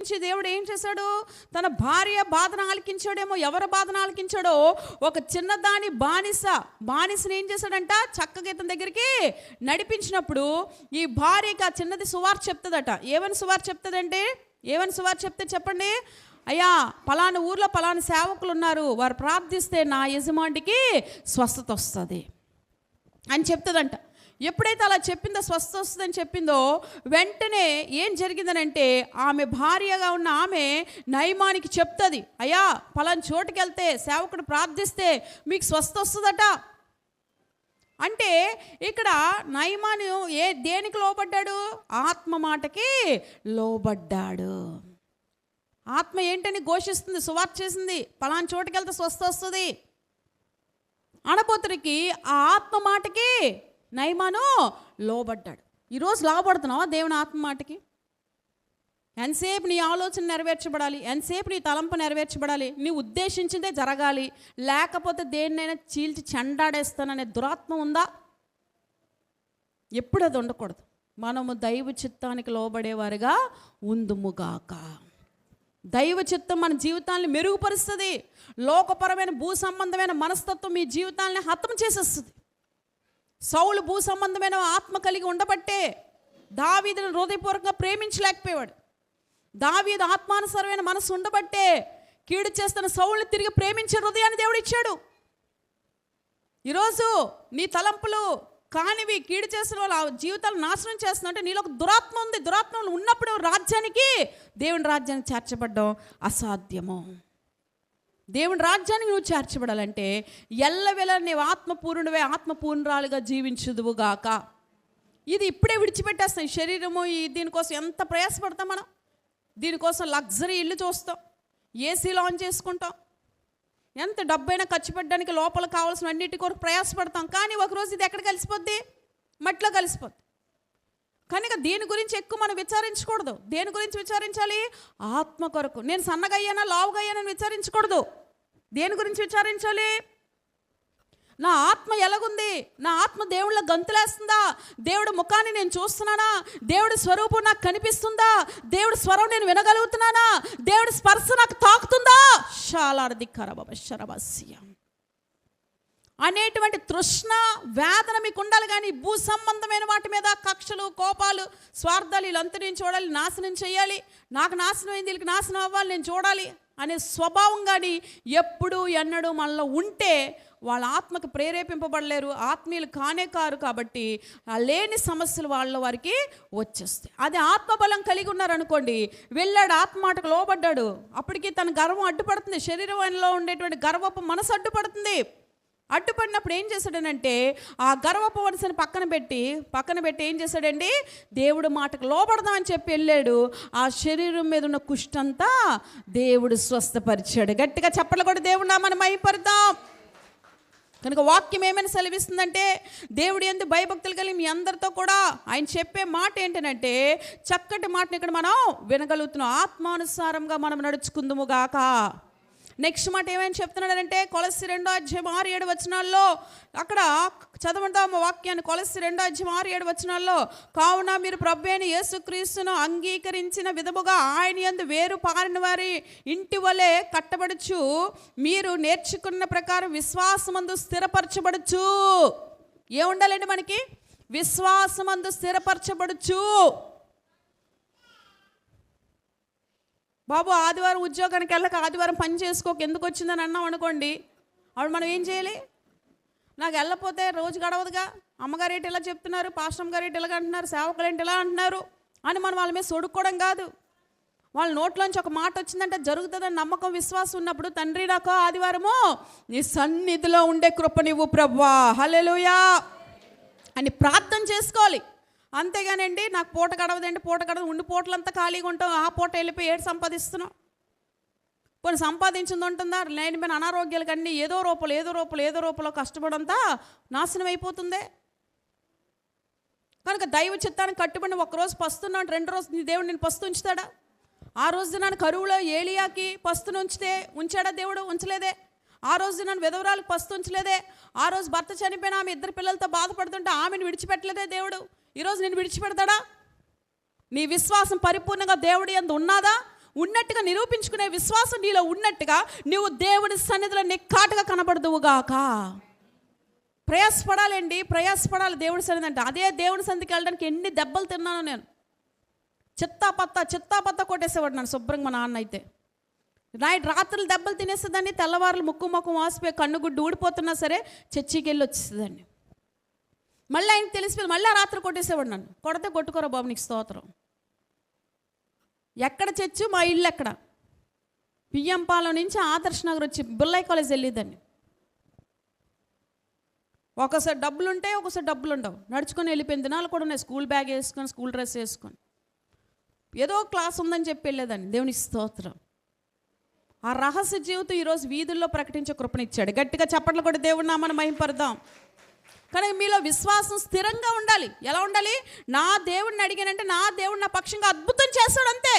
దేవుడు ఏం చేశాడు? తన భార్య బాధను ఆలకించాడేమో. ఎవరి బాధను ఆలకించాడో? ఒక చిన్నదాని బానిసని ఏం చేశాడంట? చక్కగా ఇతని దగ్గరికి నడిపించినప్పుడు ఈ భార్యకి ఆ చిన్నది సువార్త చెప్తుందట. ఏమని సువార్త చెప్తుందంటే, ఏమని సువార్త చెప్తే చెప్పండి? అయ్యా, పలానా ఊర్లో పలానా సేవకులు ఉన్నారు, వారు ప్రార్థిస్తే నా యజమానికి స్వస్థత వస్తుంది అని చెప్తుందంట. ఎప్పుడైతే అలా చెప్పిందో, స్వస్థ వస్తుందని చెప్పిందో, వెంటనే ఏం జరిగిందనంటే ఆమె భార్యగా ఉన్న ఆమె నయమానికి చెప్తుంది, అయ్యా పలానా చోటుకి వెళ్తే సేవకుడు ప్రార్థిస్తే మీకు స్వస్థ వస్తుందట. అంటే ఇక్కడ నయమాను దేనికి లోబడ్డాడు? ఆత్మ మాటకి లోబడ్డాడు. ఆత్మ ఏంటని ఘోషిస్తుంది, సువార్త చేసింది, పలానా చోటుకి వెళ్తే స్వస్థ వస్తుంది అనబోతురికి ఆ ఆత్మ మాటకి నయమాను లోబడ్డాడు. ఈరోజు లోబడుతున్నావా దేవుని ఆత్మ మాటకి? ఎంతసేపు నీ ఆలోచన నెరవేర్చబడాలి, ఎంతసేపు నీ తలంపు నెరవేర్చబడాలి, నీ ఉద్దేశించిందే జరగాలి, లేకపోతే దేన్నైనా చీల్చి చెండాడేస్తాననే దురాత్మ ఉందా? ఎప్పుడు అది ఉండకూడదు. మనము దైవ చిత్తానికి లోబడేవారుగా ఉందుముగాక. దైవ చిత్తం మన జీవితాన్ని మెరుగుపరుస్తుంది. లోకపరమైన భూ సంబంధమైన మనస్తత్వం మీ జీవితాన్ని హతం చేసేస్తుంది. సౌలు భూ సంబంధమైన ఆత్మ కలిగి ఉండబట్టే దావీదును హృదయపూర్వకంగా ప్రేమించలేకపోయాడు. దావీదు ఆత్మానుసారమైన మనసు ఉండబట్టే కీడు చేస్తున్న సౌలుని తిరిగి ప్రేమించే హృదయాన్ని దేవుడు ఇచ్చాడు. ఈరోజు నీ తలంపులు కానివి కీడు చేసిన వాళ్ళ జీవితాలు నాశనం చేస్తున్నట్టే నీలో ఒక దురాత్మ ఉంది. దురాత్మ ఉన్నప్పుడు దేవుని రాజ్యానికి చేర్చబడ్డం అసాధ్యము. దేవుని రాజ్యానికి నువ్వు చేర్చబడాలంటే ఎల్లవేళ నీవు ఆత్మపూర్ణుడివే, ఆత్మపూర్ణురాలుగా జీవించుదువుగాక. ఇది ఇప్పుడే విడిచిపెట్టేస్తాం. ఈ శరీరము దీనికోసం ఎంత ప్రయాసపడతాం మనం. దీనికోసం లగ్జరీ ఇల్లు చూస్తాం, ఏసీలు ఆన్ చేసుకుంటాం, ఎంత డబ్బైనా ఖర్చు పెట్టడానికి లోపల కావాల్సిన అన్నిటి కొరకు ప్రయాసపడతాం. కానీ ఒకరోజు ఇది ఎక్కడ కలిసిపోద్ది? మట్టిలో కలిసిపోద్ది. కనుక దీని గురించి ఎక్కువ మనం విచారించకూడదు. దేని గురించి విచారించాలి? ఆత్మ కొరకు. నేను సన్నగా అయ్యానా లావుగా అయ్యానని విచారించకూడదు. దేని గురించి విచారించాలి? నా ఆత్మ ఎలాగుంది? నా ఆత్మ దేవుళ్ళ గంతులేస్తుందా? దేవుడి ముఖాన్ని నేను చూస్తున్నానా? దేవుడి స్వరూపం నాకు కనిపిస్తుందా? దేవుడి స్వరం నేను వినగలుగుతున్నానా? దేవుడి స్పర్శ నాకు తాకుతుందా? శాలార్ధికరబశరబస్యం అనేటువంటి తృష్ణ వేదన మీకు ఉండాలి. కానీ భూ సంబంధమైన వాటి మీద కక్షలు, కోపాలు, స్వార్థాలు వీళ్ళంతా నేను చూడాలి, నాశనం చేయాలి, నాకు నాశనం అయింది, వీళ్ళకి నాశనం అవ్వాలి, నేను చూడాలి అనే స్వభావం కానీ ఎప్పుడు ఎన్నడూ మనలో ఉంటే వాళ్ళ ఆత్మకు ప్రేరేపింపబడలేరు, ఆత్మీయులు కానే కారు. కాబట్టి ఆ లేని సమస్యలు వారికి వచ్చేస్తాయి. అది ఆత్మబలం కలిగి ఉన్నారనుకోండి, వెళ్ళాడు ఆత్మ మాటకు లోబడ్డాడు, అప్పటికి తన గర్వం అడ్డుపడుతుంది. శరీరంలో ఉండేటువంటి గర్వపు మనసు అడ్డుపడుతుంది. అడ్డుపడినప్పుడు ఏం చేశాడనంటే ఆ గర్వపు మనసుని పక్కన పెట్టి ఏం చేశాడండి? దేవుడు మాటకు లోబడదామని చెప్పి వెళ్ళాడు. ఆ శరీరం మీద ఉన్న కుష్టంతా దేవుడు స్వస్థపరిచాడు. గట్టిగా చెప్పలు కూడా దేవుడు నామని మహిమపడదాం. కనుక వాక్యం ఏమైనా సెలవిస్తుందంటే దేవుడు యందు భయభక్తులు కలిగి మీ అందరితో కూడా ఆయన చెప్పే మాట ఏంటంటే చక్కటి మాటని ఇక్కడ మనం వినగలుగుతున్నాం. ఆత్మానుసారంగా మనం నడుచుకుందుము గాక. నెక్స్ట్ మాట ఏమైనా చెప్తున్నాడంటే కొలస్సీ 2:6-7 అక్కడ చదవంటాము వాక్యాన్ని. కొలస్సీ 2:6-7 కావున మీరు ప్రభువైన యేసుక్రీస్తును అంగీకరించిన విధముగా ఆయన యందు వేరు పారిన వారి ఇంటి వలె కట్టబడుచు మీరు నేర్చుకున్న ప్రకారం విశ్వాసమందు స్థిరపరచబడుచు. ఏముండాలండి మనకి? విశ్వాసమందు స్థిరపరచబడుచు. బాబు ఆదివారం ఉద్యోగానికి వెళ్ళక ఆదివారం పని చేసుకోక ఎందుకు వచ్చిందని అన్నాం అనుకోండి, అప్పుడు మనం ఏం చేయాలి? నాకు వెళ్ళకపోతే రోజు గడవదుగా, అమ్మగారు ఏంటి ఇలా చెప్తున్నారు, పాస్టర్ గారు ఏంటి ఇలా అంటున్నారు, సేవకులు ఏంటి ఇలా అంటున్నారు అని మనం వాళ్ళ మీద సొడుక్కోవడం కాదు. వాళ్ళ నోట్లోంచి ఒక మాట వచ్చిందంటే జరుగుతుందని నమ్మకం, విశ్వాసం ఉన్నప్పుడు తండ్రి నాకు ఆదివారము నీ సన్నిధిలో ఉండే కృప నీవు ప్రభువా హల్లెలూయా అని ప్రార్థన చేసుకోవాలి. అంతేగానండి నాకు పూట గడవదండి, పూట గడవదు, ఉండి పూటలంతా ఖాళీగా ఉంటాం, ఆ పూట వెళ్ళిపోయి ఏడు సంపాదిస్తున్నాం. కొన్ని సంపాదించింది ఉంటుందా? లేనిపోయిన అనారోగ్యాలు కానీ ఏదో రూపంలో కష్టపడంతా నాశనం అయిపోతుందే. కనుక దైవ చిత్తానికి కట్టుబడి ఒకరోజు పస్తున్నాడు, 2 రోజు నీ దేవుడు నేను పస్తు ఉంచుతాడా? ఆ రోజు నన్ను కరువులో ఏలియాకి పస్తును ఉంచాడా దేవుడు? ఉంచలేదే. ఆ రోజు నన్ను విధవరాలకు పస్తు ఉంచలేదే. ఆ రోజు భర్త చనిపోయిన ఆమె 2 పిల్లలతో బాధపడుతుంటే ఆమెను విడిచిపెట్టలేదే దేవుడు. ఈరోజు నేను విడిచిపెడతాడా? నీ విశ్వాసం పరిపూర్ణంగా దేవుడి యందు ఉన్నాదా? ఉన్నట్టుగా నిరూపించుకునే విశ్వాసం నీలో ఉన్నట్టుగా నువ్వు దేవుని సన్నిధిలో నిక్కాటుగా కనబడదువుగాక. ప్రయాసపడాలండి, ప్రయాసపడాలి దేవుడి సన్నిధి అంటే. అదే దేవుడి సన్నిధికి వెళ్ళడానికి ఎన్ని దెబ్బలు తిన్నాను నేను. చిత్తా పత్తా కొట్టేసేవాడు నన్ను శుభ్రంగా మా నాన్న అయితే. రాత్రులు దెబ్బలు తినేసేదాన్ని, తెల్లవారులు ముక్కు వాసిపోయి కన్నుగుడ్డు ఊడిపోతున్నా సరే చర్చికి వెళ్ళి వచ్చేసేదాన్ని. మళ్ళీ ఆయనకి తెలిసిపోయింది, మళ్ళీ రాత్రి కొట్టేసేవాడు నన్ను. కొడితే కొట్టుకోరా బాబు నీకు స్తోత్రం. ఎక్కడ చర్చు, మా ఇల్లు ఎక్కడ, బియ్యంపాలెం నుంచి ఆదర్శ్ నగర్ వచ్చి బుల్లయ్య కాలేజ్ వెళ్ళేదాన్ని. ఒకసారి డబ్బులు ఉంటాయి, ఒకసారి డబ్బులు ఉండవు. నడుచుకొని వెళ్ళిపోయిన దినాలు కూడా ఉన్నాయి. స్కూల్ బ్యాగ్ వేసుకొని, స్కూల్ డ్రెస్ వేసుకొని, ఏదో క్లాస్ ఉందని చెప్పి వెళ్ళేదాన్ని. దేవుని స్తోత్రం. ఆ రహస్య జీవితం ఈరోజు వీధుల్లో ప్రకటించే కృపనిచ్చాడు. గట్టిగా చప్పట్లు కూడా దేవుడి నామాన్ని మహిమపడదాం. కానీ మీలో విశ్వాసం స్థిరంగా ఉండాలి. ఎలా ఉండాలి? నా దేవుడిని అడిగానంటే నా దేవుడు నా పక్షంగా అద్భుతం చేస్తాడు అంతే.